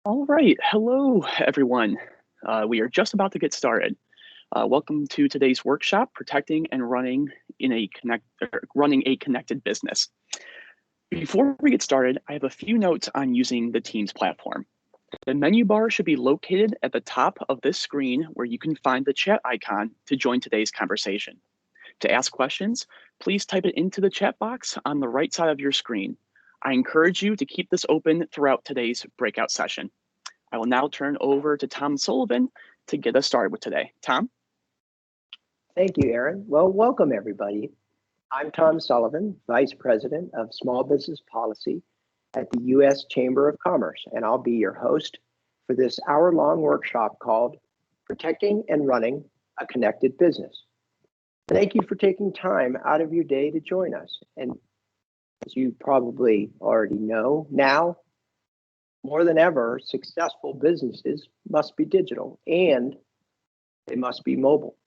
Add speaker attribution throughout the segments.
Speaker 1: All right. Hello, everyone. We are just about to get started. Welcome to today's workshop, Protecting and Running a Connected Business. Before we get started, I have a few notes on using the Teams platform. The menu bar should be located at the top of this screen where you can find the chat icon to join today's conversation. To ask questions, please type it into the chat box on the right side of your screen. I encourage you to keep this open throughout today's breakout session. I will now turn over to Tom Sullivan to get us started with today. Tom?
Speaker 2: Thank you, Aaron. Well, welcome everybody. I'm Tom Sullivan, Vice President of Small Business Policy at the U.S. Chamber of Commerce, and I'll be your host for this hour-long workshop called Protecting and Running a Connected Business. Thank you for taking time out of your day to join us. And as you probably already know, now more than ever, successful businesses must be digital and they must be mobile.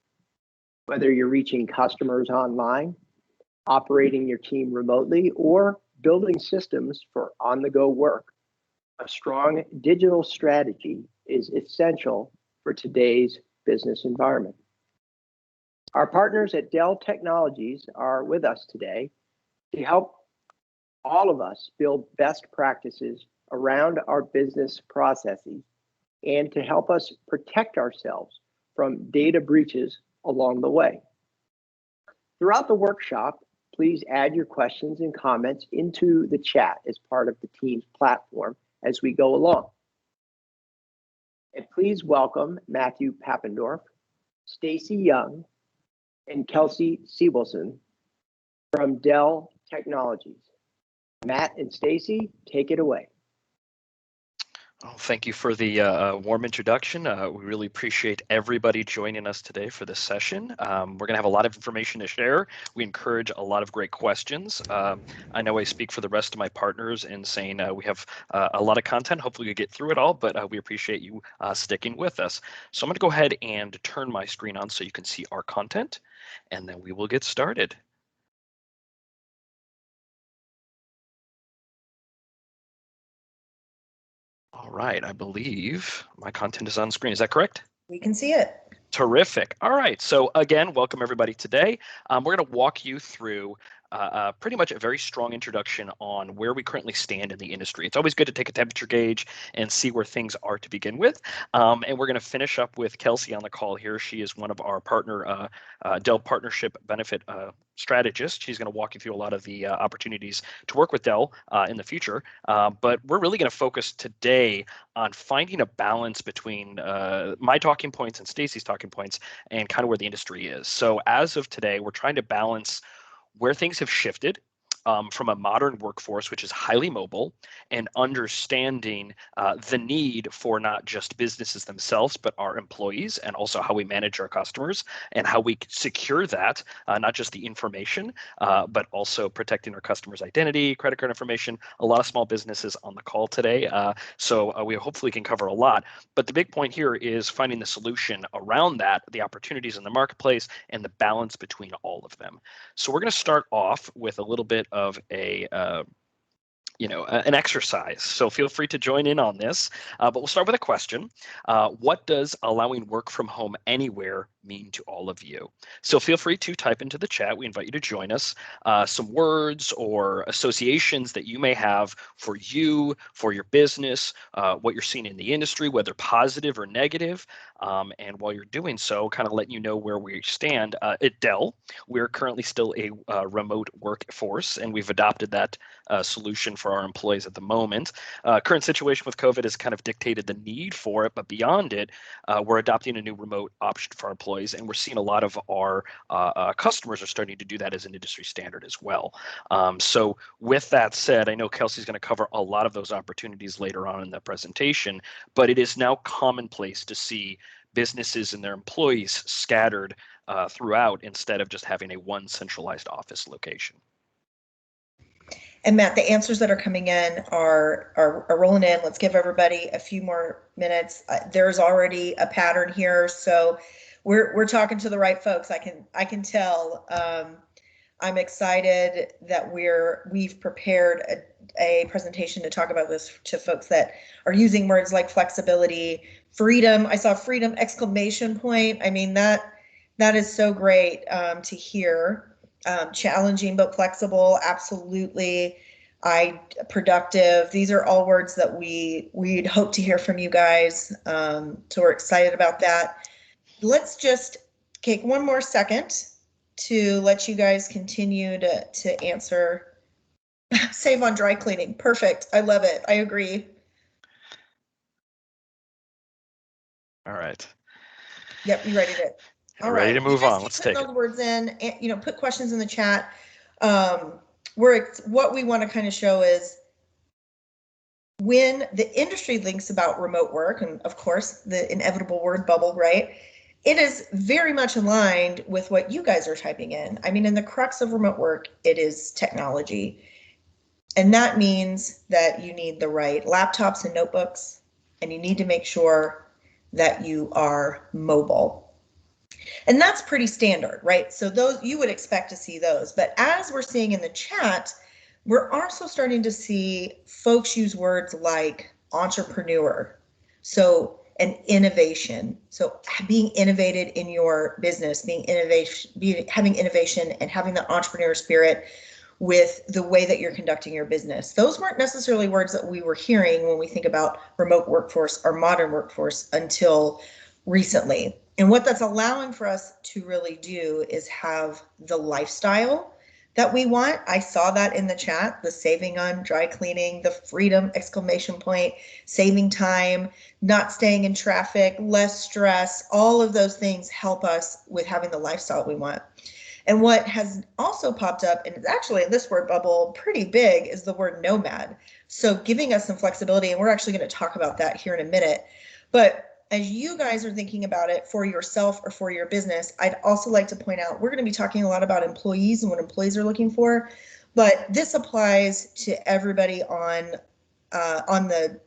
Speaker 2: Whether you're reaching customers online, operating your team remotely, or building systems for on-the-go work, a strong digital strategy is essential for today's business environment. Our partners at Dell Technologies are with us today to help all of us build best practices around our business processes and to help us protect ourselves from data breaches along the way. Throughout the workshop, please add your questions and comments into the chat as part of the Teams platform as we go along. And please welcome Matthew Pappendorf, Stacy Young, and Kelsey Siebelson from Dell Technologies. Matt and Stacy, take it away.
Speaker 3: Oh, thank you for the warm introduction. We really appreciate everybody joining us today for this session. We're going to have a lot of information to share. We encourage a lot of great questions. I know I speak for the rest of my partners in saying we have a lot of content. Hopefully we get through it all, but we appreciate you sticking with us. So I'm going to go ahead and turn my screen on so you can see our content, and then we will get started. All right, I believe my content is on screen. Is that correct?
Speaker 4: We can see it.
Speaker 3: Terrific. All right, so again, welcome everybody today. We're going to walk you through pretty much a very strong introduction on where we currently stand in the industry. It's always good to take a temperature gauge and see where things are to begin with. And we're going to finish up with Kelsey on the call here. She is one of our partner Dell Partnership Benefit strategists. She's going to walk you through a lot of the opportunities to work with Dell in the future. But we're really going to focus today on finding a balance between my talking points and Stacy's talking points and kind of where the industry is. So as of today, we're trying to balance where things have shifted from a modern workforce, which is highly mobile, and understanding the need for not just businesses themselves, but our employees, and also how we manage our customers and how we secure that, not just the information, but also protecting our customers' identity, credit card information. A lot of small businesses on the call today, so we hopefully can cover a lot. But the big point here is finding the solution around that, the opportunities in the marketplace, and the balance between all of them. So we're going to start off with a little bit of an exercise. So feel free to join in on this, but we'll start with a question. What does allowing work from home anywhere mean to all of you? So feel free to type into the chat. We invite you to join us. Some words or associations that you may have for you, for your business, what you're seeing in the industry, whether positive or negative. And while you're doing so, kind of letting you know where we stand. At Dell, we're currently still a remote workforce, and we've adopted that solution for our employees at the moment. Current situation with COVID has kind of dictated the need for it, but beyond it, we're adopting a new remote option for our employees, and we're seeing a lot of our customers are starting to do that as an industry standard as well. So with that said, I know Kelsey's going to cover a lot of those opportunities later on in the presentation, but it is now commonplace to see businesses and their employees scattered throughout instead of just having a one centralized office location.
Speaker 4: And Matt, the answers that are coming in are rolling in. Let's give everybody a few more minutes. There's already a pattern here, so we're talking to the right folks. I can tell. I'm excited that we've prepared a presentation to talk about this to folks that are using words like flexibility, freedom. I saw freedom exclamation point. I mean, that is so great to hear. Challenging but flexible, absolutely. Productive. These are all words that we'd hope to hear from you guys. So we're excited about that. Let's just take one more second to let you guys continue to answer. Save on dry cleaning. Perfect. I love it. I agree.
Speaker 3: All right.
Speaker 4: Yep, you ready to? All right.
Speaker 3: Ready to move on. Let's take it.
Speaker 4: Those words in. And, put questions in the chat. What we want to kind of show is when the industry thinks about remote work, and of course the inevitable word bubble, right? It is very much aligned with what you guys are typing in. I mean, in the crux of remote work, it is technology. And that means that you need the right laptops and notebooks, and you need to make sure that you are mobile. And that's pretty standard, right? So those, you would expect to see those. But as we're seeing in the chat, we're also starting to see folks use words like entrepreneur. So, and innovation. So being innovated in your business, having innovation and having the entrepreneur spirit with the way that you're conducting your business. Those weren't necessarily words that we were hearing when we think about remote workforce or modern workforce until recently. And what that's allowing for us to really do is have the lifestyle that we want. I saw that in the chat, the saving on dry cleaning, the freedom exclamation point, saving time, not staying in traffic, less stress, all of those things help us with having the lifestyle we want. And what has also popped up, and it's actually in this word bubble pretty big, is the word nomad. So giving us some flexibility, and we're actually going to talk about that here in a minute. But as you guys are thinking about it for yourself or for your business, I'd also like to point out, we're going to be talking a lot about employees and what employees are looking for, but this applies to everybody on the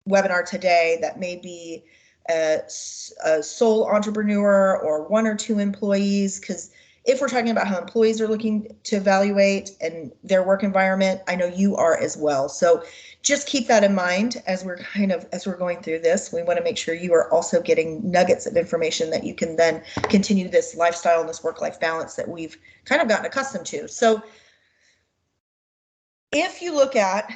Speaker 4: webinar today that may be a sole entrepreneur or one or two employees, because if we're talking about how employees are looking to evaluate and their work environment, I know you are as well. So just keep that in mind as we're going through this. We want to make sure you are also getting nuggets of information that you can then continue this lifestyle and this work-life balance that we've kind of gotten accustomed to. So if you look at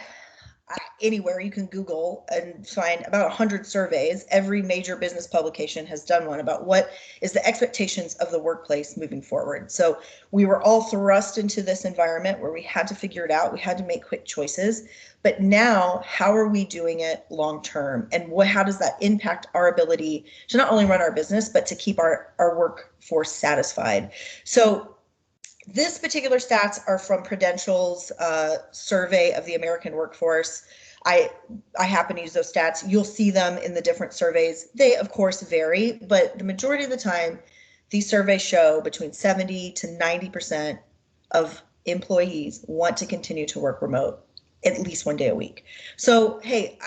Speaker 4: anywhere, you can Google and find about 100 surveys. Every major business publication has done one about what is the expectations of the workplace moving forward. So we were all thrust into this environment where we had to figure it out. We had to make quick choices. But now, how are we doing it long term? And how does that impact our ability to not only run our business, but to keep our workforce satisfied? So this particular stats are from Prudential's survey of the American workforce. I happen to use those stats. You'll see them in the different surveys. They, of course, vary, but the majority of the time, these surveys show between 70 to 90% of employees want to continue to work remote at least one day a week. So, hey,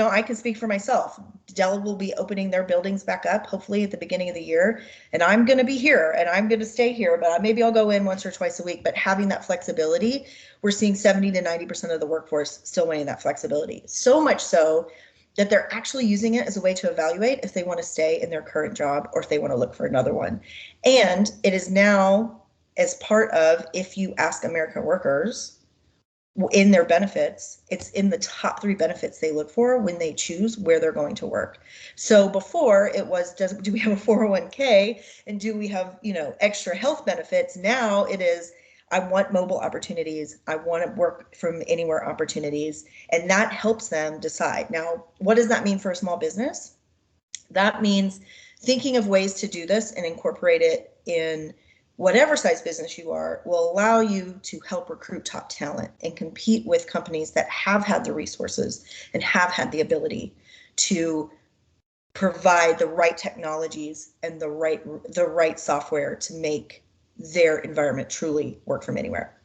Speaker 4: I can speak for myself. Dell will be opening their buildings back up, hopefully at the beginning of the year. And I'm going to be here and I'm going to stay here, but maybe I'll go in once or twice a week. But having that flexibility, we're seeing 70 to 90% of the workforce still wanting that flexibility. So much so that they're actually using it as a way to evaluate if they want to stay in their current job or if they want to look for another one. And it is now as part of, if you ask American workers, in their benefits, it's in the top 3 benefits they look for when they choose where they're going to work. So before it was, do we have a 401k and do we have, extra health benefits? Now it is, I want mobile opportunities. I want to work from anywhere opportunities. And that helps them decide. Now, what does that mean for a small business? That means thinking of ways to do this and incorporate it in whatever size business you are, will allow you to help recruit top talent and compete with companies that have had the resources and have had the ability to provide the right technologies and the right software to make their environment truly work from anywhere.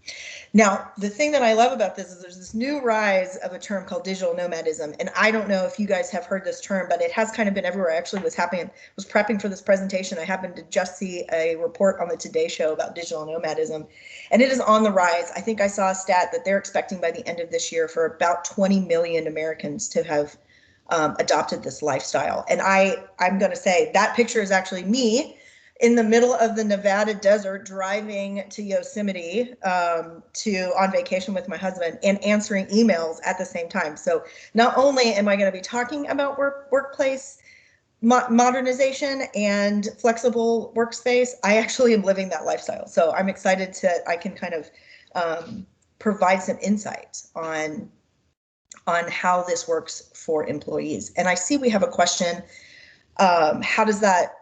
Speaker 4: Now, the thing that I love about this is there's this new rise of a term called digital nomadism. And I don't know if you guys have heard this term, but it has kind of been everywhere. I actually was prepping for this presentation. I happened to just see a report on the Today Show about digital nomadism, and it is on the rise. I think I saw a stat that they're expecting by the end of this year for about 20 million Americans to have adopted this lifestyle. And I'm going to say that picture is actually me in the middle of the Nevada desert, driving to Yosemite on vacation with my husband and answering emails at the same time. So not only am I going to be talking about workplace modernization and flexible workspace, I actually am living that lifestyle. So I'm excited I can kind of provide some insight on how this works for employees. And I see we have a question. How does that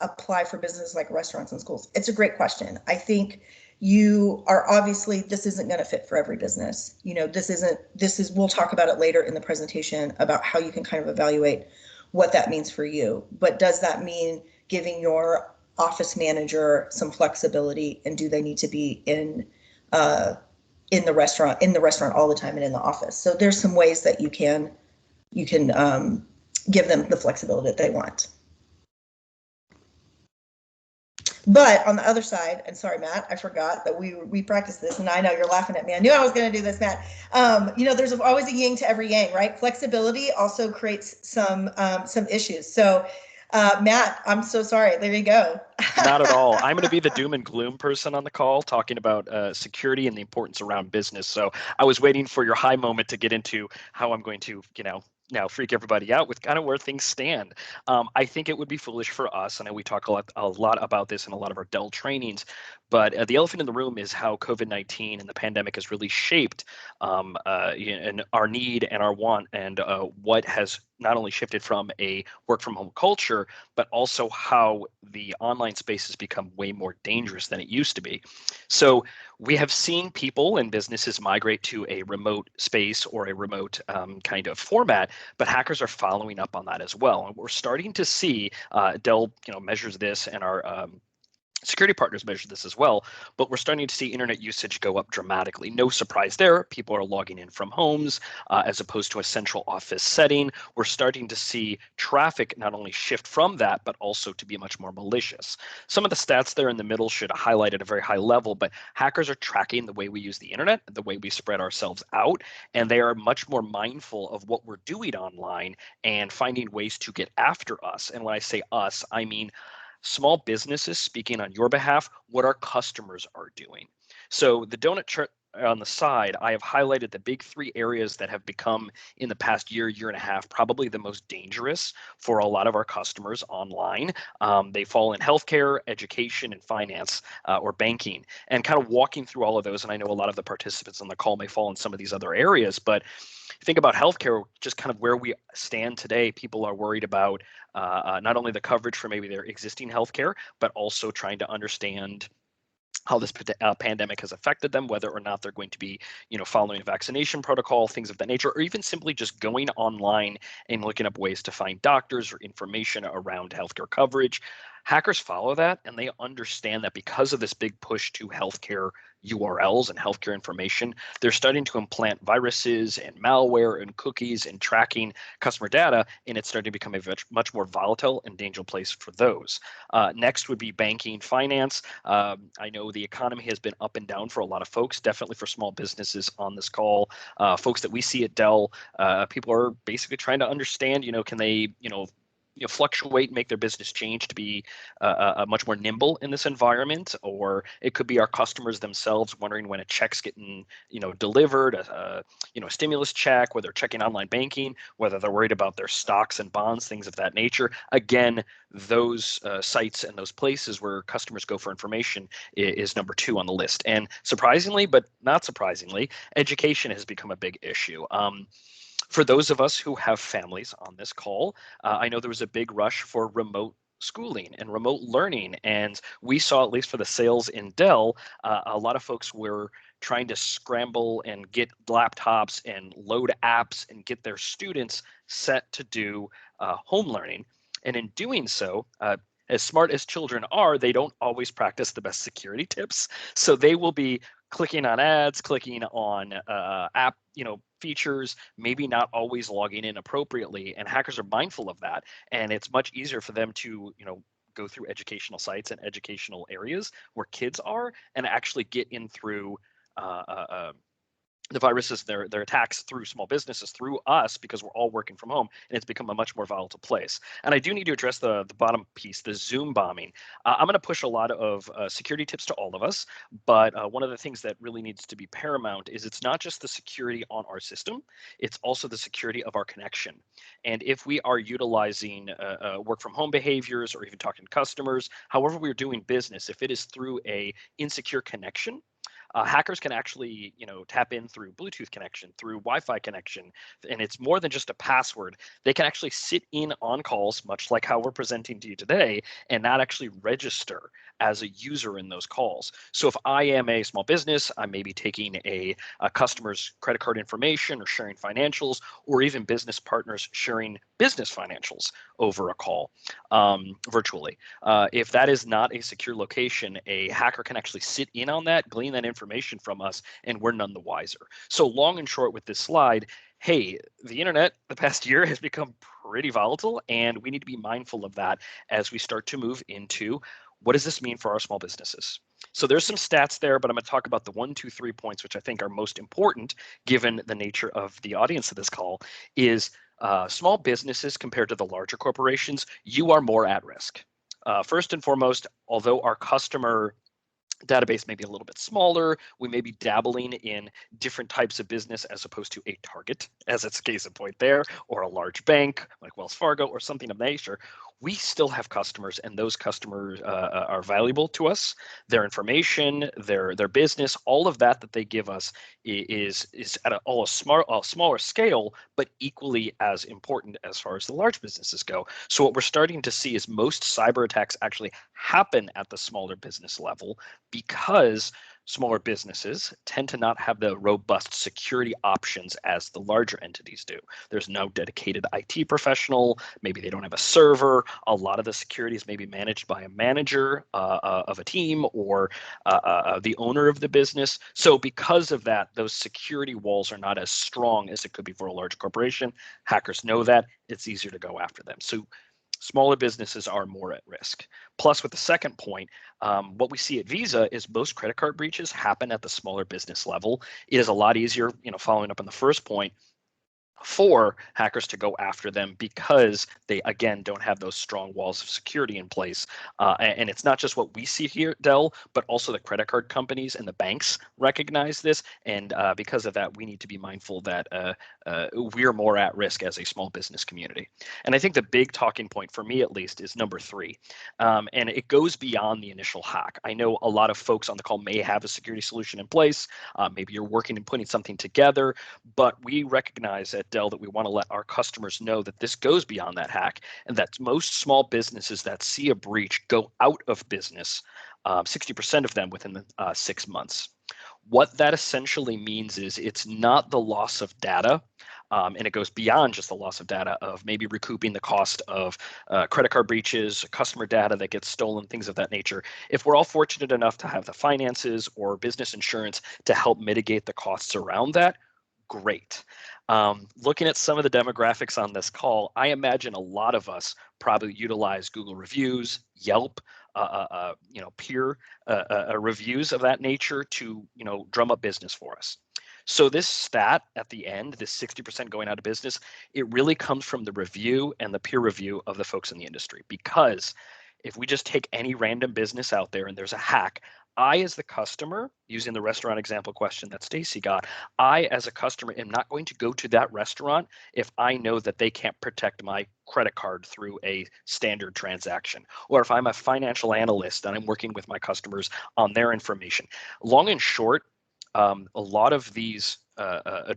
Speaker 4: apply for businesses like restaurants and schools? It's a great question. I think you are obviously, this isn't going to fit for every business. We'll talk about it later in the presentation about how you can kind of evaluate what that means for you. But does that mean giving your office manager some flexibility, and do they need to be in the restaurant all the time and in the office? So there's some ways that you can give them the flexibility that they want. But on the other side, and sorry, Matt, I forgot that we practiced this, and I know you're laughing at me. I knew I was going to do this, Matt. There's always a yin to every yang, right? Flexibility also creates some issues. So, Matt, I'm so sorry. There you go.
Speaker 3: Not at all. I'm going to be the doom and gloom person on the call, talking about security and the importance around business. So I was waiting for your high moment to get into how I'm going to, now freak everybody out with kind of where things stand. I think it would be foolish for us, and we talk a lot about this in a lot of our Dell trainings, but the elephant in the room is how COVID-19 and the pandemic has really shaped and our need and our want, and what has not only shifted from a work from home culture, but also how the online space has become way more dangerous than it used to be. So we have seen people and businesses migrate to a remote space or a remote kind of format, but hackers are following up on that as well. And we're starting to see Dell, measures this, and our security partners measure this as well, but we're starting to see internet usage go up dramatically. No surprise there. People are logging in from homes as opposed to a central office setting. We're starting to see traffic not only shift from that, but also to be much more malicious. Some of the stats there in the middle should highlight at a very high level, but hackers are tracking the way we use the internet, the way we spread ourselves out, and they are much more mindful of what we're doing online and finding ways to get after us. And when I say us, I mean small businesses speaking on your behalf, what our customers are doing. So the donut chart on the side, I have highlighted the big three areas that have become, in the past year and a half, probably the most dangerous for a lot of our customers online. They fall in healthcare, education, and finance, or banking. And kind of walking through all of those, and I know a lot of the participants on the call may fall in some of these other areas, but think about healthcare, just kind of where we stand today. People are worried about not only the coverage for maybe their existing healthcare, but also trying to understand how this pandemic has affected them, whether or not they're going to be, following a vaccination protocol, things of that nature, or even simply just going online and looking up ways to find doctors or information around healthcare coverage. Hackers follow that, and they understand that because of this big push to healthcare URLs and healthcare information, they're starting to implant viruses and malware and cookies and tracking customer data, and it's starting to become a much more volatile and dangerous place for those. Next would be banking, finance. I know the economy has been up and down for a lot of folks, definitely for small businesses on this call. Folks that we see at Dell, people are basically trying to understand, can they, fluctuate and make their business change to be much more nimble in this environment. Or it could be our customers themselves wondering when a check's getting delivered, a stimulus check, whether they're checking online banking, whether they're worried about their stocks and bonds, things of that nature. Again, those sites and those places where customers go for information is number 2 on the list. And surprisingly, but not surprisingly, education has become a big issue. For those of us who have families on this call, I know there was a big rush for remote schooling and remote learning. And we saw, at least for the sales in Dell, a lot of folks were trying to scramble and get laptops and load apps and get their students set to do home learning. And in doing so, as smart as children are, they don't always practice the best security tips. So they will be clicking on ads, clicking on app, features, maybe not always logging in appropriately. And hackers are mindful of that. And it's much easier for them to, go through educational sites and educational areas where kids are and actually get in through the viruses, their attacks through small businesses, through us, because we're all working from home, and it's become a much more volatile place. And I do need to address the bottom piece, the Zoom bombing. I'm going to push a lot of security tips to all of us, but one of the things that really needs to be paramount is it's not just the security on our system, it's also the security of our connection. And if we are utilizing work from home behaviors or even talking to customers, however we're doing business, if it is through a insecure connection, hackers can actually, tap in through Bluetooth connection, through Wi-Fi connection, and it's more than just a password. They can actually sit in on calls, much like how we're presenting to you today, and not actually register as a user in those calls. So if I am a small business, I may be taking a customer's credit card information or sharing financials, or even business partners sharing business financials over a call virtually. If that is not a secure location, a hacker can actually sit in on that, glean that information from us, and we're none the wiser. So long and short with this slide, hey, the internet the past year has become pretty volatile, and we need to be mindful of that as we start to move into what does this mean for our small businesses. So there's some stats there, but I'm going to talk about the 1, 2, 3 points, which I think are most important given the nature of the audience of this call, is small businesses compared to the larger corporations, you are more at risk. First and foremost, although our customer database may be a little bit smaller, we may be dabbling in different types of business as opposed to a target, as it's case in point there, or a large bank like Wells Fargo or something of that nature. We still have customers, and those customers are valuable to us. Their information, their business, all of that they give us is at a smaller scale, but equally as important as far as the large businesses go. So what we're starting to see is most cyber attacks actually happen at the smaller business level, because smaller businesses tend to not have the robust security options as the larger entities do. There's no dedicated IT professional. Maybe they don't have a server. A lot of the security is maybe managed by a manager of a team or the owner of the business. So because of that, those security walls are not as strong as it could be for a large corporation. Hackers know that. It's easier to go after them. So smaller businesses are more at risk. Plus, with the second point, what we see at Visa is most credit card breaches happen at the smaller business level. It is a lot easier, following up on the first point, for hackers to go after them because they, again, don't have those strong walls of security in place. And it's not just what we see here at Dell, but also the credit card companies and the banks recognize this. And because of that, we need to be mindful that we're more at risk as a small business community. And I think the big talking point for me, at least, is number 3. And it goes beyond the initial hack. I know a lot of folks on the call may have a security solution in place. Maybe you're working and putting something together, but we recognize at Dell that we want to let our customers know that this goes beyond that hack, and that most small businesses that see a breach go out of business, 60% of them within 6 months. What that essentially means is it's not the loss of data, and it goes beyond just the loss of data of maybe recouping the cost of credit card breaches, customer data that gets stolen, things of that nature. If we're all fortunate enough to have the finances or business insurance to help mitigate the costs around that, great. Looking at some of the demographics on this call, I imagine a lot of us probably utilize Google reviews, Yelp, peer reviews of that nature to, drum up business for us. So this stat at the end, this 60% going out of business, it really comes from the review and the peer review of the folks in the industry. Because if we just take any random business out there and there's a hack, I, as the customer, using the restaurant example question that Stacy got, I, as a customer, am not going to go to that restaurant if I know that they can't protect my credit card through a standard transaction, or if I'm a financial analyst and I'm working with my customers on their information. Long and short, a lot of these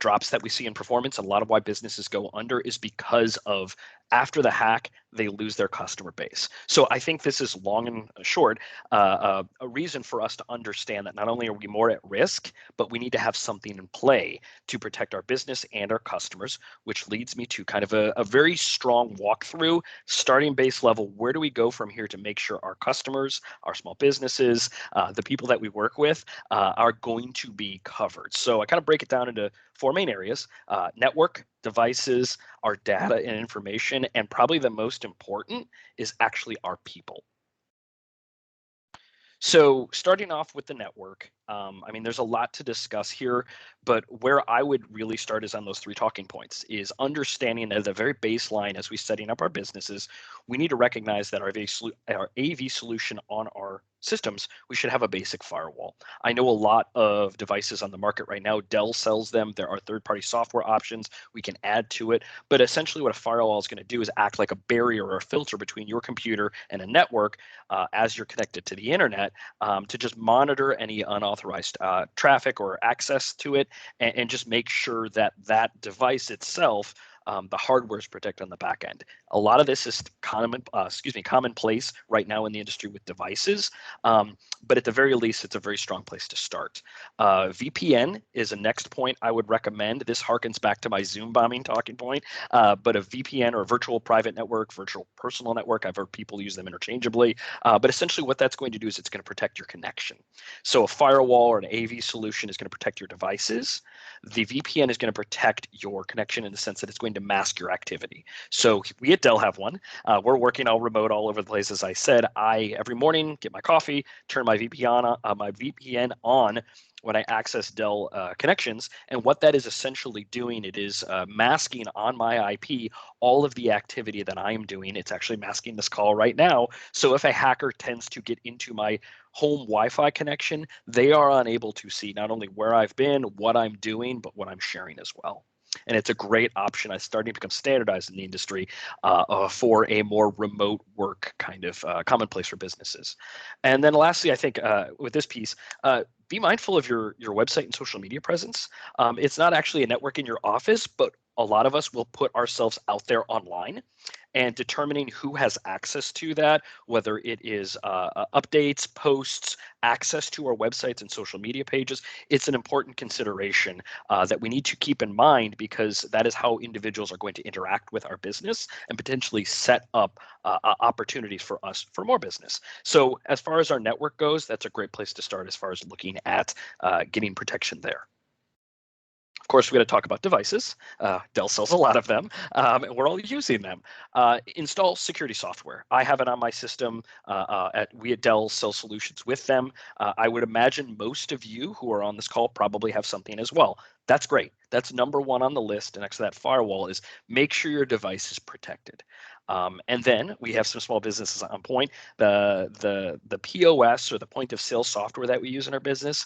Speaker 3: drops that we see in performance, and a lot of why businesses go under is because of After the hack, they lose their customer base. So I think this is long and short a reason for us to understand that not only are we more at risk, but we need to have something in play to protect our business and our customers, which leads me to kind of a very strong walkthrough, starting base level. Where do we go from here to make sure our customers, our small businesses, the people that we work with are going to be covered? So I kind of break it down into four main areas: network, devices, our data and information, and probably the most important is actually our people. So starting off with the network, I mean, there's a lot to discuss here, but where I would really start is on those three talking points, is understanding at the very baseline as we setting up our businesses, we need to recognize that our AV solution on our systems, we should have a basic firewall. I know a lot of devices on the market right now. Dell sells them. There are third-party software options we can add to it, but essentially what a firewall is going to do is act like a barrier or a filter between your computer and a network as you're connected to the internet, to just monitor any unauthorized traffic or access to it, and just make sure that that device itself, the hardware is protected on the back end. A lot of this is commonplace right now in the industry with devices, but at the very least, it's a very strong place to start. VPN is a next point I would recommend. This harkens back to my Zoom bombing talking point, but a VPN, or a virtual private network, virtual personal network, I've heard people use them interchangeably, but essentially what that's going to do is it's going to protect your connection. So a firewall or an AV solution is going to protect your devices. The VPN is going to protect your connection in the sense that it's going to mask your activity. So we at Dell have one. We're working all remote all over the place. As I said, I every morning get my coffee, turn my VPN on when I access Dell connections. And what that is essentially doing, it is masking on my IP all of the activity that I am doing. It's actually masking this call right now. So if a hacker tends to get into my home Wi-Fi connection, they are unable to see not only where I've been, what I'm doing, but what I'm sharing as well. And it's a great option. It's starting to become standardized in the industry for a more remote work kind of commonplace for businesses. And then lastly, I think with this piece, be mindful of your website and social media presence. It's not actually a network in your office, but a lot of us will put ourselves out there online, and determining who has access to that, whether it is updates, posts, access to our websites and social media pages, it's an important consideration that we need to keep in mind, because that is how individuals are going to interact with our business and potentially set up opportunities for us for more business. So as far as our network goes, that's a great place to start as far as looking at getting protection there. Of course, we got to talk about devices. Dell sells a lot of them, and we're all using them. Install security software. I have it on my system. We at Dell sell solutions with them. I would imagine most of you who are on this call probably have something as well. That's great. That's number one on the list next to that firewall, is make sure your device is protected. And then we have some small businesses on point. The POS, or the point of sale software that we use in our business,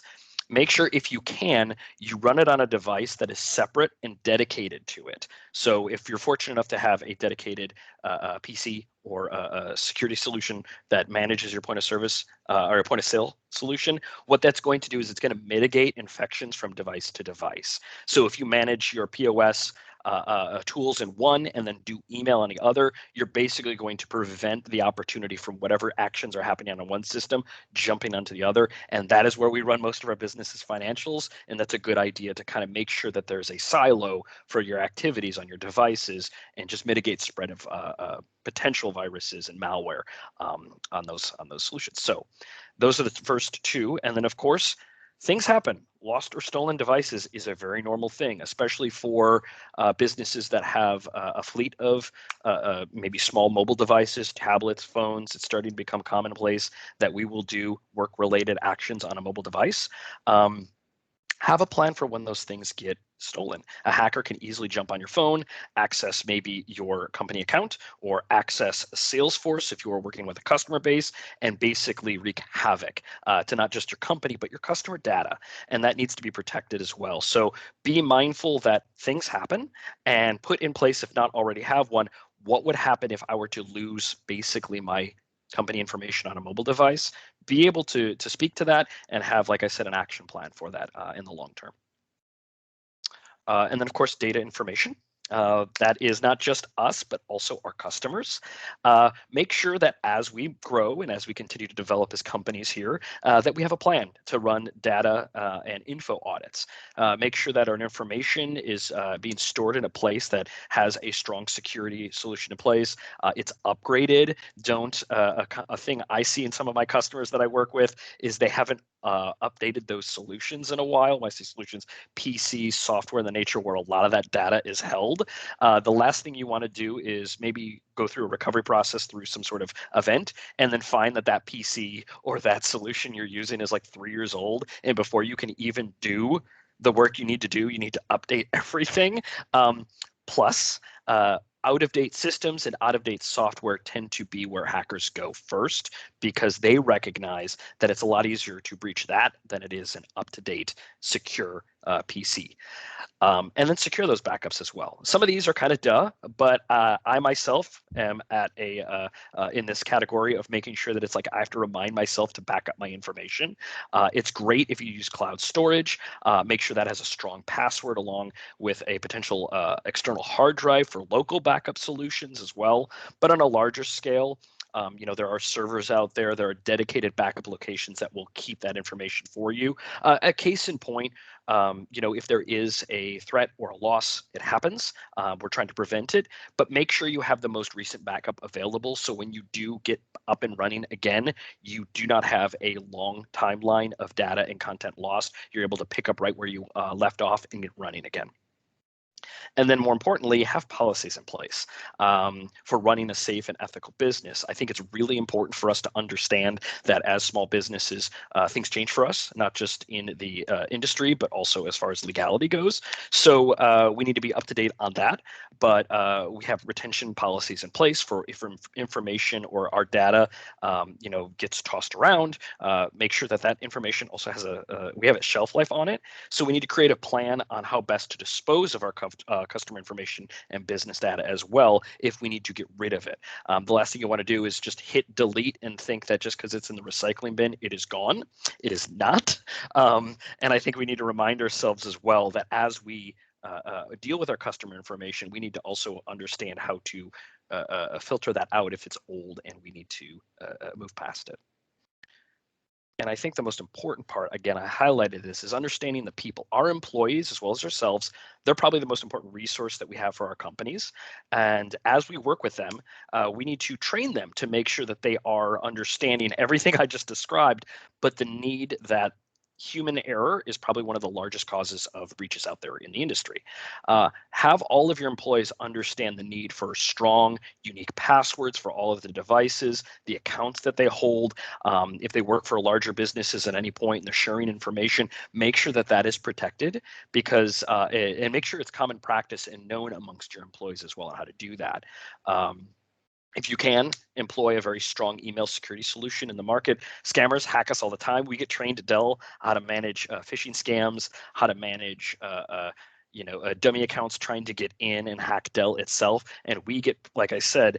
Speaker 3: make sure, if you can, you run it on a device that is separate and dedicated to it. So if you're fortunate enough to have a dedicated PC or a security solution that manages your point of service or a point of sale solution, what that's going to do is it's going to mitigate infections from device to device. So if you manage your POS tools in one and then do email on the other, you're basically going to prevent the opportunity from whatever actions are happening on one system jumping onto the other. And that is where we run most of our business's financials. And that's a good idea to kind of make sure that there's a silo for your activities on your devices and just mitigate spread of potential viruses and malware on those solutions. So those are the first two. And then, of course, things happen. Lost or stolen devices is a very normal thing, especially for businesses that have a fleet of maybe small mobile devices, tablets, phones. It's starting to become commonplace that we will do work-related actions on a mobile device. Have a plan for when those things get stolen. A hacker can easily jump on your phone, access maybe your company account, or access Salesforce if you are working with a customer base, and basically wreak havoc to not just your company, but your customer data. And that needs to be protected as well. So be mindful that things happen, and put in place, if not already have one, what would happen if I were to lose basically my company information on a mobile device. Be able to speak to that and have, like I said, an action plan for that in the long term. And then, of course, data information. That is not just us, but also our customers. Make sure that as we grow and as we continue to develop as companies here, that we have a plan to run data and info audits. Make sure that our information is being stored in a place that has a strong security solution in place. It's upgraded. Don't a thing I see in some of my customers that I work with is they haven't updated those solutions in a while. When I say solutions, PC, software, in the nature where a lot of that data is held. The last thing you want to do is maybe go through a recovery process through some sort of event and then find that that PC or that solution you're using is like 3 years old. And before you can even do the work you need to do, you need to update everything. Plus, out-of-date systems and out-of-date software tend to be where hackers go first because they recognize that it's a lot easier to breach that than it is an up-to-date, secure PC. And then secure those backups as well. Some of these are kind of duh, but I myself am at in this category of making sure that it's like I have to remind myself to back up my information. It's great if you use cloud storage. Make sure that has a strong password along with a potential external hard drive for local backup solutions as well. But on a larger scale, there are servers out there. There are dedicated backup locations that will keep that information for you. A case in point, if there is a threat or a loss, it happens. We're trying to prevent it, but make sure you have the most recent backup available. So when you do get up and running again, you do not have a long timeline of data and content lost. You're able to pick up right where you left off and get running again. And then more importantly, have policies in place for running a safe and ethical business. I think it's really important for us to understand that as small businesses, things change for us, not just in the industry, but also as far as legality goes. So we need to be up to date on that. But we have retention policies in place for if information or our data, gets tossed around. Make sure that that information also has we have a shelf life on it. So we need to create a plan on how best to dispose of our customer information and business data as well if we need to get rid of it. The last thing you want to do is just hit delete and think that just because it's in the recycling bin, it is gone. It is not. And I think we need to remind ourselves as well that as we deal with our customer information, we need to also understand how to filter that out if it's old and we need to move past it. And I think the most important part, again, I highlighted this, is understanding the people. Our employees, as well as ourselves, they're probably the most important resource that we have for our companies. And as we work with them, we need to train them to make sure that they are understanding everything I just described, but the need that human error is probably one of the largest causes of breaches out there in the industry. Have all of your employees understand the need for strong, unique passwords for all of the devices, the accounts that they hold. If they work for larger businesses at any point and they're sharing information, make sure that that is protected because and make sure it's common practice and known amongst your employees as well on how to do that. If you can, employ a very strong email security solution in the market. Scammers hack us all the time. We get trained at Dell how to manage phishing scams, how to manage dummy accounts trying to get in and hack Dell itself. And we get, like I said,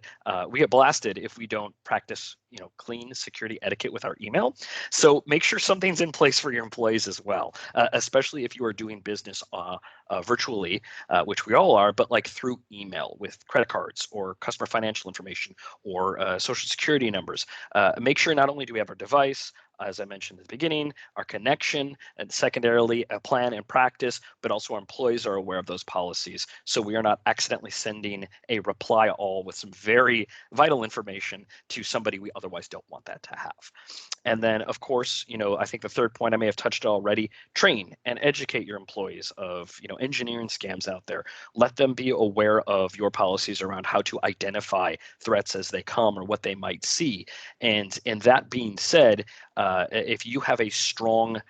Speaker 3: we get blasted if we don't practice, clean security etiquette with our email. So make sure something's in place for your employees as well, especially if you are doing business virtually, which we all are, but like through email with credit cards or customer financial information or social security numbers. Make sure not only do we have our device, as I mentioned at the beginning, our connection, and secondarily, a plan and practice, but also our employees are aware of those policies. So we are not accidentally sending a reply all with some very vital information to somebody we otherwise don't want that to have. And then, of course, I think the third point I may have touched already, train and educate your employees of, engineering scams out there. Let them be aware of your policies around how to identify threats as they come or what they might see. And that being said, if you have a strong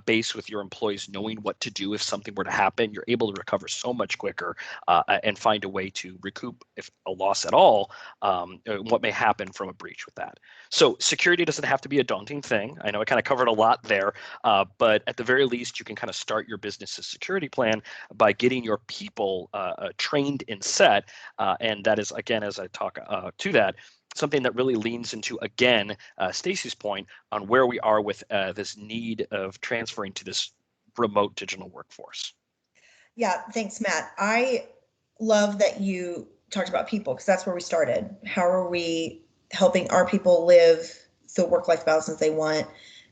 Speaker 3: base with your employees knowing what to do if something were to happen, you're able to recover so much quicker and find a way to recoup, if a loss at all, what may happen from a breach with that. So security doesn't have to be a daunting thing. I know I kind of covered a lot there, but at the very least, you can kind of start your business's security plan by getting your people trained and set. And that is, again, as I talk to that, something that really leans into, again, Stacy's point on where we are with this need of transferring to this remote digital workforce.
Speaker 4: Yeah, thanks, Matt. I love that you talked about people, because that's where we started. How are we helping our people live the work-life balance they want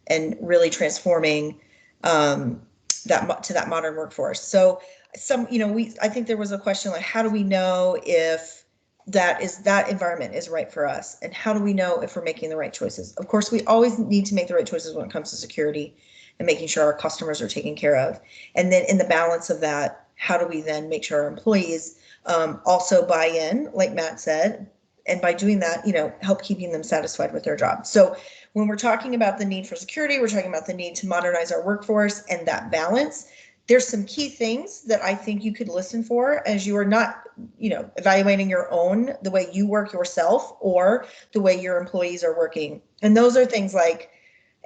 Speaker 4: and really transforming that to that modern workforce? So I think there was a question like, how do we know if that environment is right for us? And how do we know if we're making the right choices? Of course, we always need to make the right choices when it comes to security and making sure our customers are taken care of. And then in the balance of that, how do we then make sure our employees also buy in, like Matt said, and by doing that, help keeping them satisfied with their job. So when we're talking about the need for security, we're talking about the need to modernize our workforce and that balance. There's some key things that I think you could listen for as you are not, evaluating the way you work yourself or the way your employees are working. And those are things like,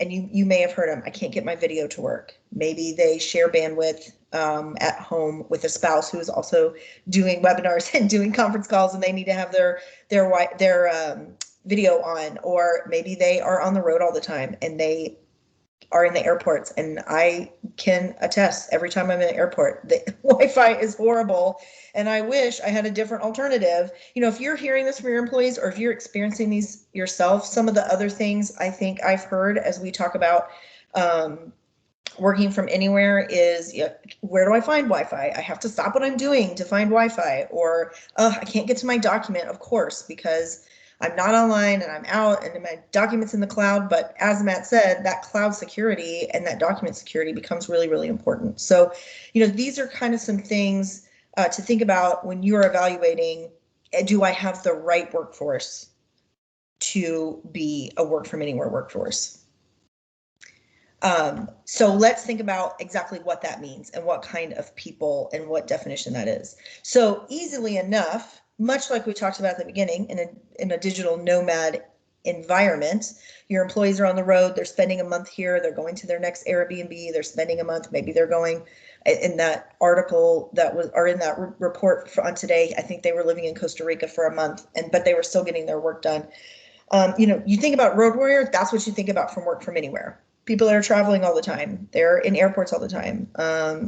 Speaker 4: and you may have heard them, I can't get my video to work. Maybe they share bandwidth at home with a spouse who is also doing webinars and doing conference calls, and they need to have their video on. Or maybe they are on the road all the time and they are in the airports, and I can attest every time I'm in the airport, the Wi-Fi is horrible, and I wish I had a different alternative. If you're hearing this from your employees, or if you're experiencing these yourself, some of the other things I think I've heard as we talk about working from anywhere is, where do I find Wi-Fi? I have to stop what I'm doing to find Wi-Fi, or I can't get to my document, of course, because I'm not online and I'm out and my documents in the cloud. But as Matt said, that cloud security and that document security becomes really, really important. So, these are kind of some things to think about when you're evaluating, do I have the right workforce to be a work from anywhere workforce? So let's think about exactly what that means and what kind of people and what definition that is. So easily enough, much like we talked about at the beginning, in a digital nomad environment, your employees are on the road, they're spending a month here, they're going to their next Airbnb, they're spending a month, maybe they're going in that article or in that report on today, I think they were living in Costa Rica for a month, but they were still getting their work done. You think about road warrior, that's what you think about from work from anywhere. People that are traveling all the time, they're in airports all the time.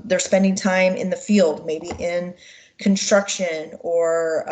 Speaker 4: They're spending time in the field, maybe in construction or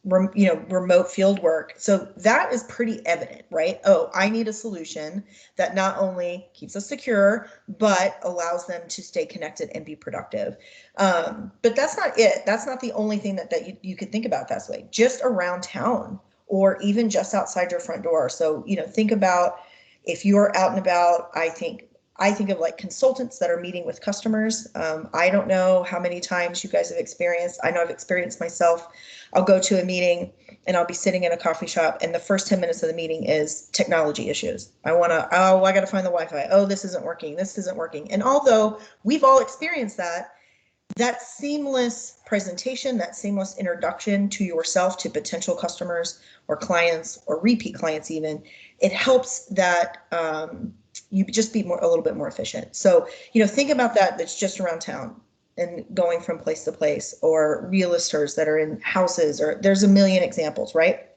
Speaker 4: remote field work. So that is pretty evident, right? Oh, I need a solution that not only keeps us secure, but allows them to stay connected and be productive. But that's not it. That's not the only thing that you could think about that way. Just around town or even just outside your front door. So, think about if you're out and about. I think of like consultants that are meeting with customers. I don't know how many times you guys have experienced. I know I've experienced myself. I'll go to a meeting and I'll be sitting in a coffee shop, and the first 10 minutes of the meeting is technology issues. I got to find the Wi-Fi. Oh, this isn't working. This isn't working. And although we've all experienced that seamless presentation, that seamless introduction to yourself, to potential customers or clients or repeat clients even, it helps that you just be a little bit more efficient. So, think about that's just around town and going from place to place, or realtors that are in houses, or there's a million examples, right?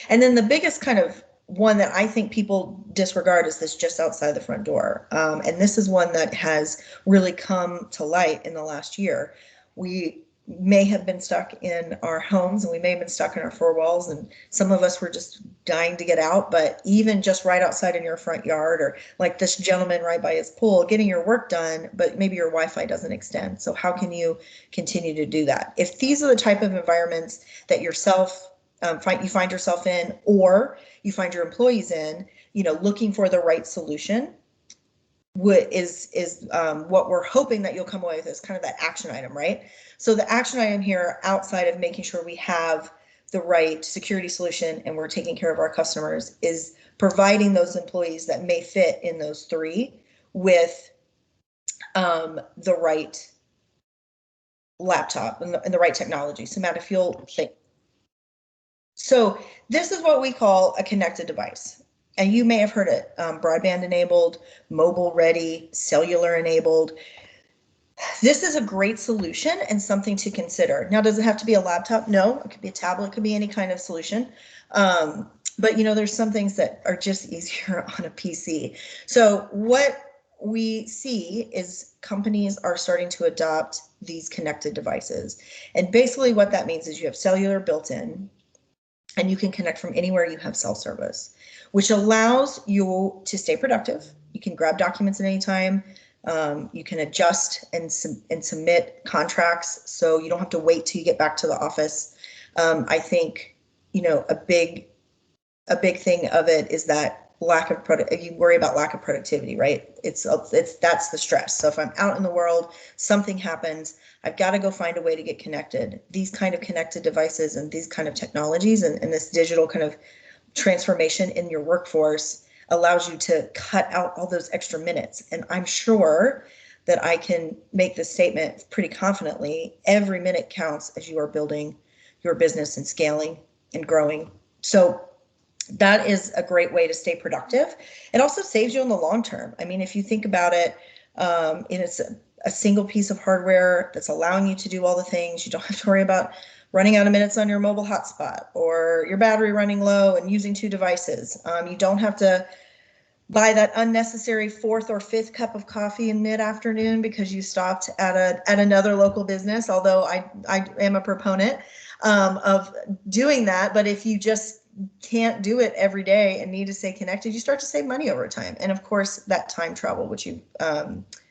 Speaker 4: And then the biggest kind of one that I think people disregard is this just outside the front door. And this is one that has really come to light in the last year. We may have been stuck in our homes, and we may have been stuck in our four walls, and some of us were just dying to get out. But even just right outside in your front yard, or like this gentleman right by his pool, getting your work done, but maybe your Wi-Fi doesn't extend. So how can you continue to do that? If these are the type of environments that you find yourself in, or you find your employees in, looking for the right solution, what we're hoping that you'll come away with is kind of that action item, right? So the action item here, outside of making sure we have the right security solution and we're taking care of our customers, is providing those employees that may fit in those three with the right laptop and the right technology. So Matt, if you'll think. So this is what we call a connected device. And you may have heard it, broadband enabled, mobile ready, cellular enabled. This is a great solution and something to consider. Now, does it have to be a laptop? No, it could be a tablet, it could be any kind of solution. But there's some things that are just easier on a PC. So what we see is companies are starting to adopt these connected devices. And basically what that means is you have cellular built in, and you can connect from anywhere you have cell service, which allows you to stay productive. You can grab documents at any time. You can adjust and submit contracts, so you don't have to wait till you get back to the office. I think, a big thing of it is that you worry about lack of productivity, right? It's that's the stress. So if I'm out in the world, something happens, I've got to go find a way to get connected. These kind of connected devices and these kind of technologies and this digital kind of transformation in your workforce allows you to cut out all those extra minutes. And I'm sure that I can make this statement pretty confidently. Every minute counts as you are building your business and scaling and growing. So that is a great way to stay productive. It also saves you in the long term. I mean, if you think about it, it's a single piece of hardware that's allowing you to do all the things. You don't have to worry about running out of minutes on your mobile hotspot or your battery running low and using two devices. You don't have to buy that unnecessary fourth or fifth cup of coffee in mid-afternoon because you stopped at another local business, although I am a proponent of doing that. But if you just can't do it every day and need to stay connected, you start to save money over time. And of course, that time travel, which you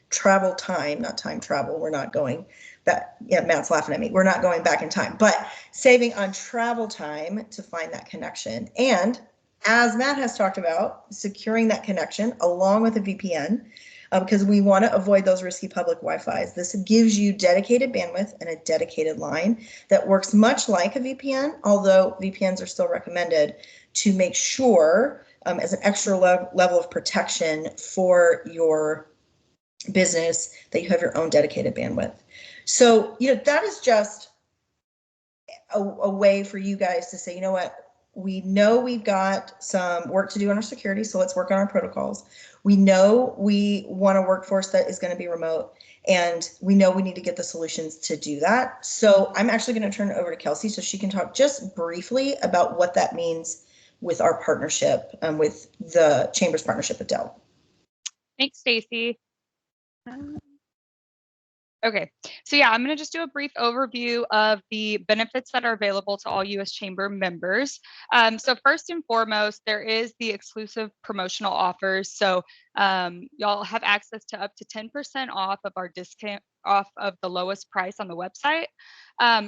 Speaker 4: travel time, not time travel. We're not going that. Yeah, Matt's laughing at me. We're not going back in time, but saving on travel time to find that connection. And as Matt has talked about, securing that connection along with a VPN, because we want to avoid those risky public Wi-Fi's. This gives you dedicated bandwidth and a dedicated line that works much like a VPN, although VPNs are still recommended to make sure as an extra level of protection for your business that you have your own dedicated bandwidth. So, that is just a way for you guys to say, you know what, we know we've got some work to do on our security, so let's work on our protocols. We know we want a workforce that is going to be remote, and we know we need to get the solutions to do that. So I'm actually going to turn it over to Kelsey so she can talk just briefly about what that means with our partnership, with the Chamber's partnership with Dell.
Speaker 5: Thanks, Stacy. Okay, so yeah, I'm going to just do a brief overview of the benefits that are available to all U.S. Chamber members. So first and foremost, there is the exclusive promotional offers. So y'all have access to up to 10% off of our discount off of the lowest price on the website.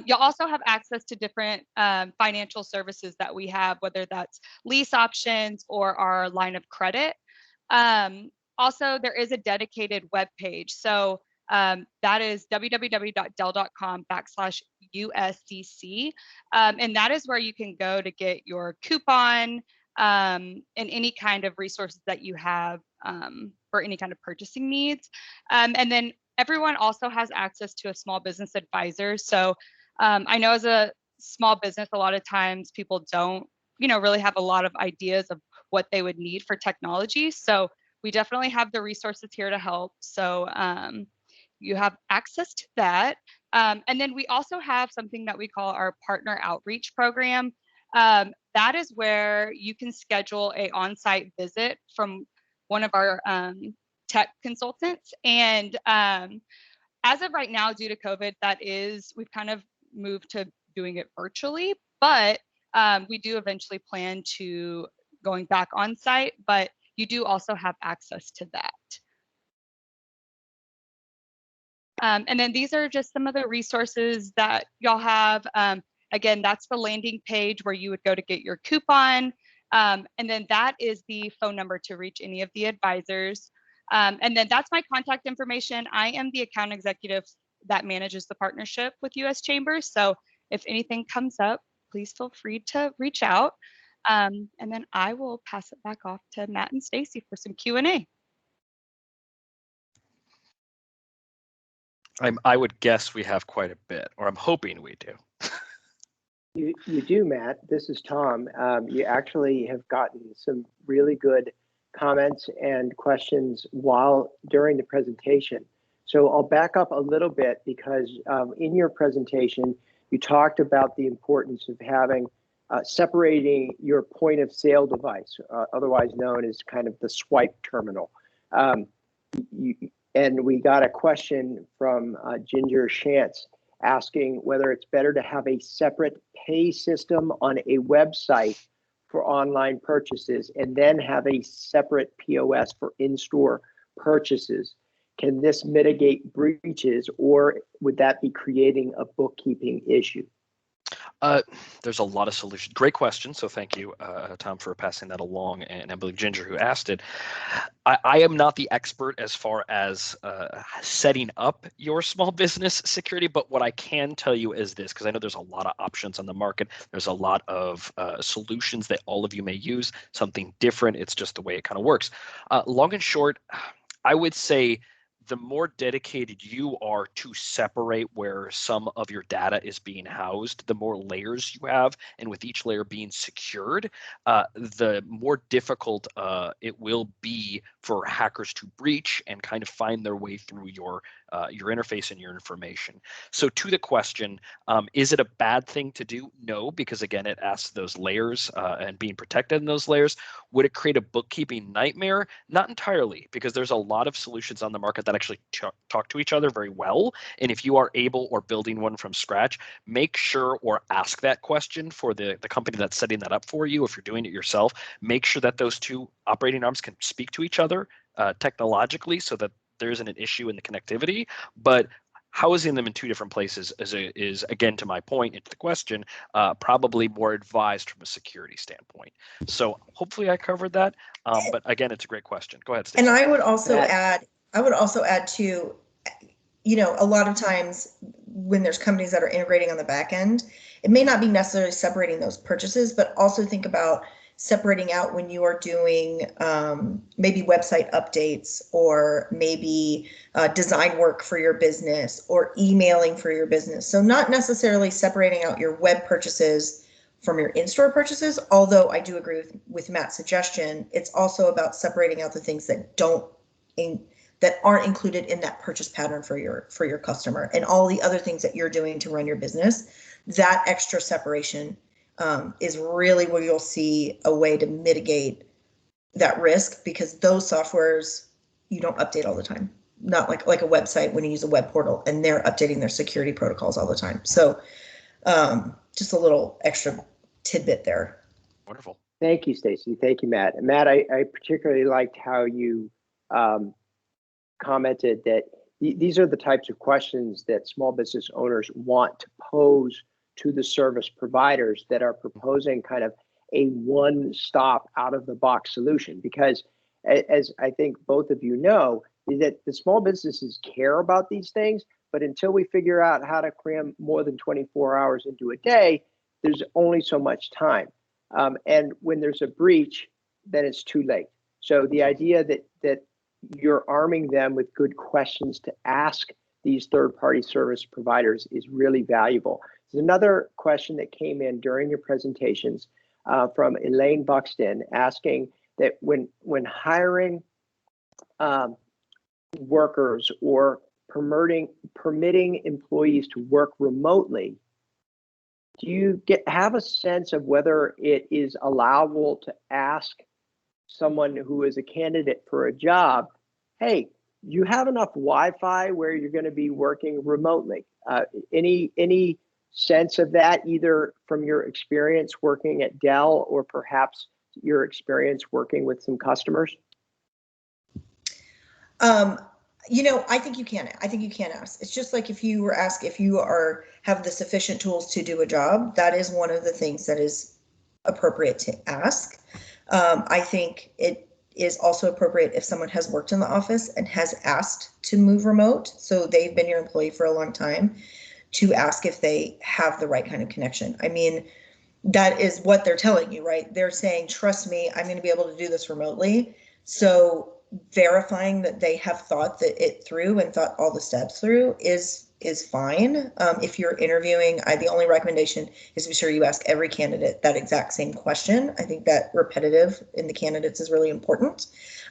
Speaker 5: You'll also have access to different financial services that we have, whether that's lease options or our line of credit. Also, there is a dedicated web page. So that is www.dell.com/USDC. And that is where you can go to get your coupon and any kind of resources that you have for any kind of purchasing needs. And then everyone also has access to a small business advisor. So I know as a small business, a lot of times people don't, really have a lot of ideas of what they would need for technology. So we definitely have the resources here to help. So you have access to that. And then we also have something that we call our partner outreach program. That is where you can schedule an on-site visit from one of our tech consultants. And as of right now, due to COVID, we've kind of moved to doing it virtually, but we do eventually plan to going back on site, but you do also have access to that. And then these are just some of the resources that y'all have. Again, that's the landing page where you would go to get your coupon. And then that is the phone number to reach any of the advisors. And then that's my contact information. I am the account executive that manages the partnership with US Chambers. So if anything comes up, please feel free to reach out. And then I will pass it back off to Matt and Stacy for some Q&A.
Speaker 3: I would guess we have quite a bit, or I'm hoping we do.
Speaker 2: You do, Matt. This is Tom. You actually have gotten some really good comments and questions during the presentation. So I'll back up a little bit because in your presentation, you talked about the importance of having separating your point of sale device, otherwise known as kind of the swipe terminal. and we got a question from Ginger Shantz asking whether it's better to have a separate pay system on a website for online purchases and then have a separate POS for in-store purchases. Can this mitigate breaches, or would that be creating a bookkeeping issue?
Speaker 3: There's a lot of solutions. Great question. So thank you, Tom, for passing that along, and I believe Ginger, who asked it. I am not the expert as far as setting up your small business security, but what I can tell you is this, because I know there's a lot of options on the market. There's a lot of solutions that all of you may use, something different. It's just the way it kind of works. Long and short, I would say the more dedicated you are to separate where some of your data is being housed, the more layers you have, and with each layer being secured, the more difficult it will be for hackers to breach and kind of find their way through your interface and your information. So to the question, is it a bad thing to do? No, because again, it asks those layers and being protected in those layers. Would it create a bookkeeping nightmare? Not entirely, because there's a lot of solutions on the market that actually talk to each other very well. And if you are able or building one from scratch, make sure or ask that question for the company that's setting that up for you. If you're doing it yourself, make sure that those two operating arms can speak to each other technologically so that there isn't an issue in the connectivity. But housing them in two different places is again, to my point, into the question, probably more advised from a security standpoint. So hopefully I covered that. But again, it's a great question. Go ahead, Stacey.
Speaker 4: And I would also add to, a lot of times when there's companies that are integrating on the back end, it may not be necessarily separating those purchases, but also think about separating out when you are doing maybe website updates, or maybe design work for your business, or emailing for your business. So not necessarily separating out your web purchases from your in-store purchases, although I do agree with Matt's suggestion. It's also about separating out the things that aren't included in that purchase pattern for your customer, and all the other things that you're doing to run your business. That extra separation is really where you'll see a way to mitigate that risk, because those softwares you don't update all the time. Not like a website when you use a web portal and they're updating their security protocols all the time. So just a little extra tidbit there.
Speaker 3: Wonderful.
Speaker 2: Thank you, Stacey. Thank you, Matt. And Matt, I particularly liked how you commented that these are the types of questions that small business owners want to pose to the service providers that are proposing kind of a one-stop out-of-the-box solution. Because as I think both of you know, is that the small businesses care about these things, but until we figure out how to cram more than 24 hours into a day, there's only so much time. And when there's a breach, then it's too late. So the idea that you're arming them with good questions to ask these third-party service providers is really valuable. There's another question that came in during your presentations from Elaine Buxton, asking that when hiring workers or permitting employees to work remotely, do you have a sense of whether it is allowable to ask someone who is a candidate for a job, hey, you have enough Wi-Fi where you're going to be working remotely? Any sense of that, either from your experience working at Dell or perhaps your experience working with some customers?
Speaker 4: I think you can. I think you can ask. It's just like if you were asked if you have the sufficient tools to do a job. That is one of the things that is appropriate to ask. I think it is also appropriate if someone has worked in the office and has asked to move remote, so they've been your employee for a long time, to ask if they have the right kind of connection. I mean, that is what they're telling you, right? They're saying, trust me, I'm going to be able to do this remotely. So verifying that they have thought it through and thought all the steps through is fine. If you're interviewing, the only recommendation is to be sure you ask every candidate that exact same question. I think that repetitive in the candidates is really important.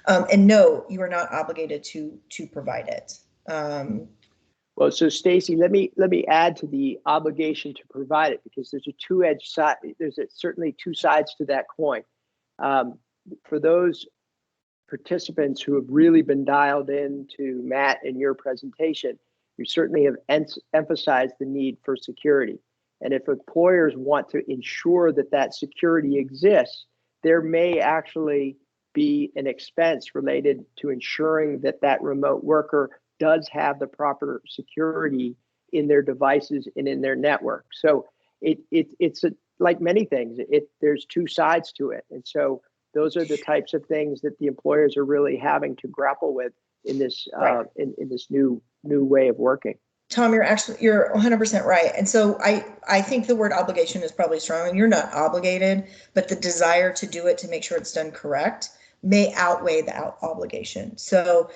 Speaker 4: And no, you are not obligated to provide it.
Speaker 2: Well, so Stacey, let me add to the obligation to provide it, because there's a two-edged side. There's certainly two sides to that coin. For those participants who have really been dialed into Matt and your presentation, you certainly have emphasized the need for security. And if employers want to ensure that that security exists, there may actually be an expense related to ensuring that that remote worker does have the proper security in their devices and in their network. So it's like many things, there's two sides to it. And so those are the types of things that the employers are really having to grapple with in this in this new way of working.
Speaker 4: Tom, you're 100% right. And so I think the word obligation is probably strong. You're not obligated, but the desire to do it to make sure it's done correct may outweigh the obligation. So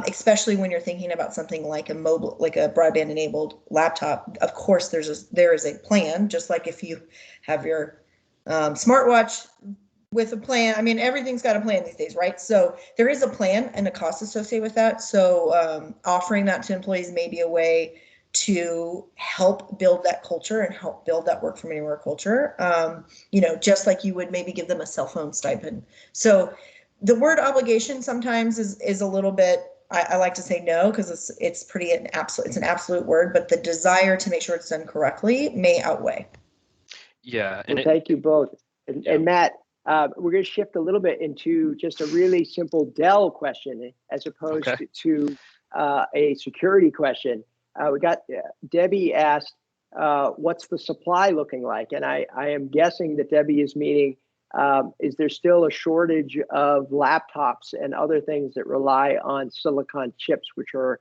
Speaker 4: especially when you're thinking about something like a mobile, like a broadband enabled laptop, of course there is a plan, just like if you have your smartwatch with a plan. I mean, everything's got a plan these days, right? So there is a plan and a cost associated with that. So offering that to employees may be a way to help build that culture and help build that work from anywhere culture. Just like you would maybe give them a cell phone stipend. So the word obligation sometimes is a little bit, I like to say no, because it's an absolute word, but the desire to make sure it's done correctly may outweigh.
Speaker 3: Yeah.
Speaker 2: And thank you both. And Matt, we're going to shift a little bit into just a really simple Dell question as opposed to a security question. We got Debbie asked, what's the supply looking like? And I am guessing that Debbie is meaning, is there still a shortage of laptops and other things that rely on silicon chips, which are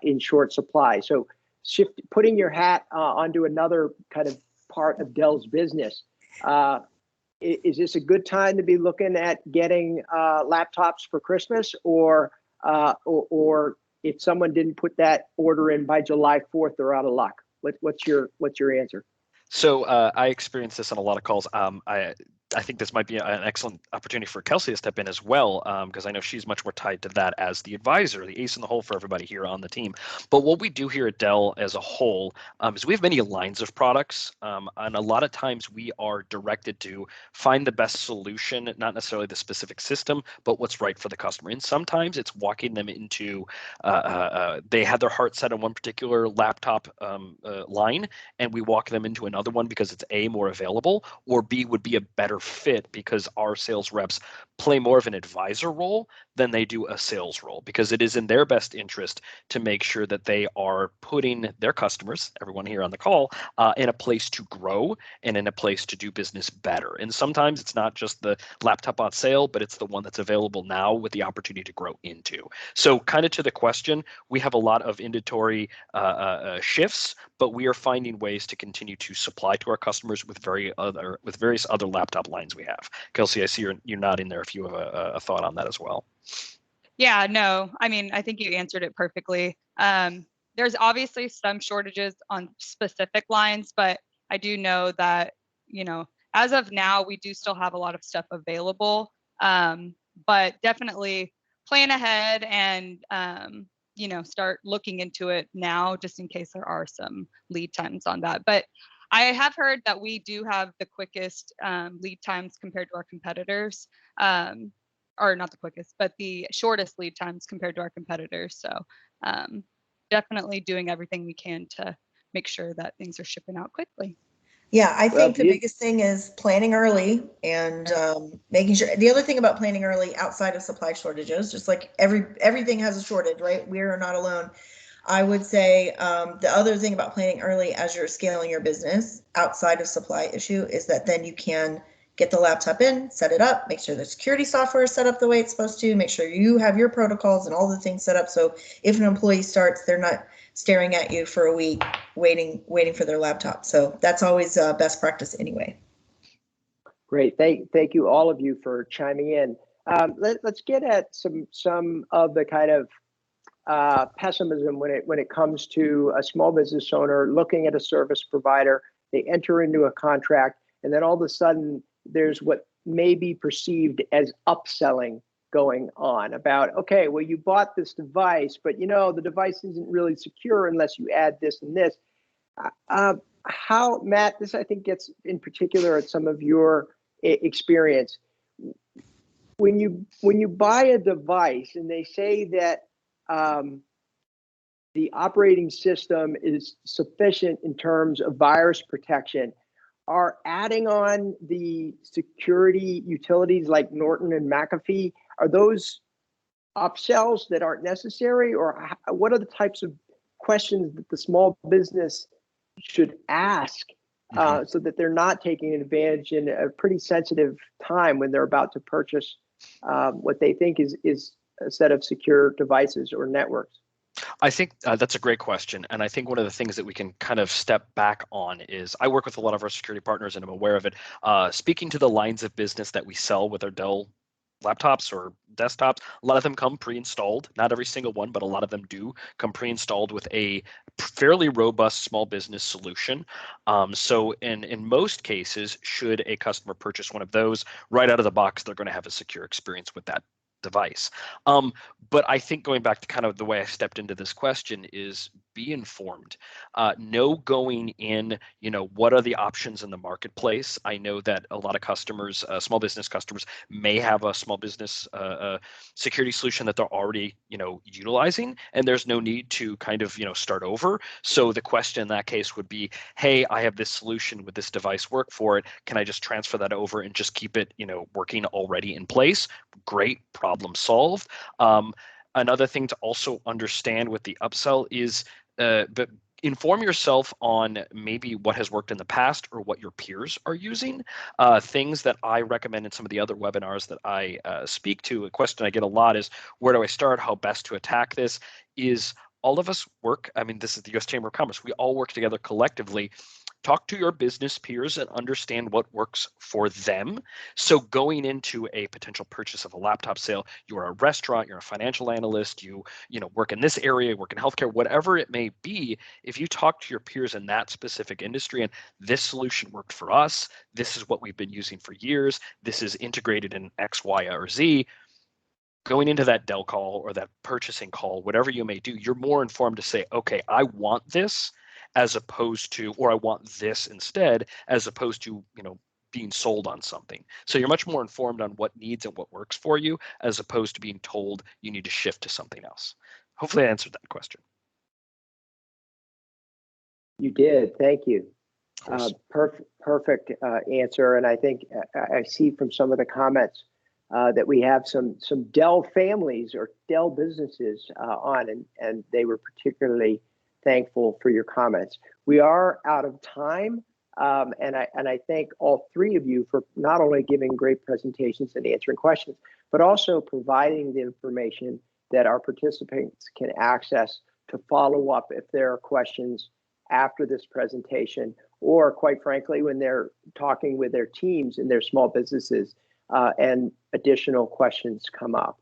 Speaker 2: in short supply? So putting your hat onto another kind of part of Dell's business, is this a good time to be looking at getting laptops for Christmas, or if someone didn't put that order in by July 4th, they're out of luck? What's your answer?
Speaker 3: So I experienced this on a lot of calls. I think this might be an excellent opportunity for Kelsey to step in as well, because I know she's much more tied to that as the advisor, the ace in the hole for everybody here on the team. But what we do here at Dell as a whole is we have many lines of products, and a lot of times we are directed to find the best solution, not necessarily the specific system, but what's right for the customer. And sometimes it's walking them into, they had their heart set on one particular laptop line, and we walk them into another one because it's A, more available, or B, would be a better fit because our sales reps play more of an advisor role than they do a sales role, because it is in their best interest to make sure that they are putting their customers, everyone here on the call, in a place to grow and in a place to do business better. And sometimes it's not just the laptop on sale, but it's the one that's available now with the opportunity to grow into. So kind of to the question, we have a lot of inventory shifts, but we are finding ways to continue to supply to our customers with various other laptop lines we have. Kelsey, I see you're nodding there if you have a thought on that as well.
Speaker 5: Yeah, no, I mean, I think you answered it perfectly. There's obviously some shortages on specific lines, but I do know that, as of now, we do still have a lot of stuff available, but definitely plan ahead and, start looking into it now, just in case there are some lead times on that. But I have heard that we do have the quickest lead times compared to our competitors, or not the quickest, but the shortest lead times compared to our competitors. So definitely doing everything we can to make sure that things are shipping out quickly.
Speaker 4: Yeah, I think the biggest thing is planning early and making sure. The other thing about planning early outside of supply shortages, just like everything has a shortage, right? We are not alone. I would say the other thing about planning early as you're scaling your business outside of supply issue is that then you can get the laptop in, set it up, make sure the security software is set up the way it's supposed to, make sure you have your protocols and all the things set up. So if an employee starts, they're not staring at you for a week, waiting for their laptop. So that's always best practice anyway.
Speaker 2: Great. Thank you, all of you, for chiming in. Let's get at some of the kind of pessimism when it comes to a small business owner looking at a service provider. They enter into a contract, and then all of a sudden there's what may be perceived as upselling going on about, okay, well, you bought this device, but the device isn't really secure unless you add this and this. How, Matt, this I think gets in particular at some of your experience. when you buy a device and they say that the operating system is sufficient in terms of virus protection, are adding on the security utilities like Norton and McAfee, are those upsells that aren't necessary, or what are the types of questions that the small business should ask so that they're not taking advantage in a pretty sensitive time when they're about to purchase what they think is a set of secure devices or networks?
Speaker 3: I think that's a great question. And I think one of the things that we can kind of step back on is I work with a lot of our security partners and I'm aware of it. Speaking to the lines of business that we sell with our Dell laptops or desktops, a lot of them come pre-installed. Not every single one, but a lot of them do come pre-installed with a fairly robust small business solution. So in most cases, should a customer purchase one of those, right out of the box, they're going to have a secure experience with that device. But I think going back to kind of the way I stepped into this question is be informed. Know going in, what are the options in the marketplace? I know that a lot of customers, small business customers, may have a small business security solution that they're already, utilizing, and there's no need to kind of, start over. So the question in that case would be, hey, I have this solution with this device work for it. Can I just transfer that over and just keep it, working already in place? Great, problem solved. Another thing to also understand with the upsell is but inform yourself on maybe what has worked in the past or what your peers are using. Things that I recommend in some of the other webinars that I speak to, a question I get a lot is, where do I start? How best to attack this? Is all of us work, I mean, this is the U.S. Chamber of Commerce. We all work together collectively. Talk to your business peers and understand what works for them. So going into a potential purchase of a laptop sale, you're a restaurant, you're a financial analyst, you work in this area, work in healthcare, whatever it may be. If you talk to your peers in that specific industry and this solution worked for us, this is what we've been using for years, this is integrated in X, Y, or Z. Going into that Dell call or that purchasing call, whatever you may do, you're more informed to say, okay, I want this, as opposed to, or I want this instead, as opposed to, being sold on something. So you're much more informed on what needs and what works for you, as opposed to being told you need to shift to something else. Hopefully I answered that question.
Speaker 2: You did. Thank you. Perfect answer. And I think I see from some of the comments that we have some Dell families or Dell businesses on, and they were particularly thankful for your comments. We are out of time, and I thank all three of you for not only giving great presentations and answering questions, but also providing the information that our participants can access to follow up if there are questions after this presentation, or quite frankly, when they're talking with their teams in their small businesses and additional questions come up.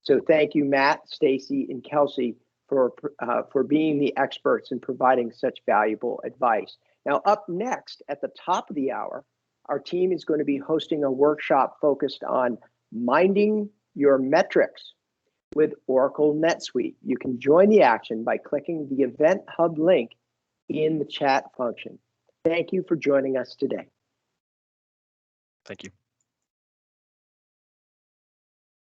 Speaker 2: So thank you, Matt, Stacy, and Kelsey, for being the experts and providing such valuable advice. Now, up next at the top of the hour, our team is going to be hosting a workshop focused on minding your metrics with Oracle NetSuite. You can join the action by clicking the Event Hub link in the chat function. Thank you for joining us today.
Speaker 3: Thank you.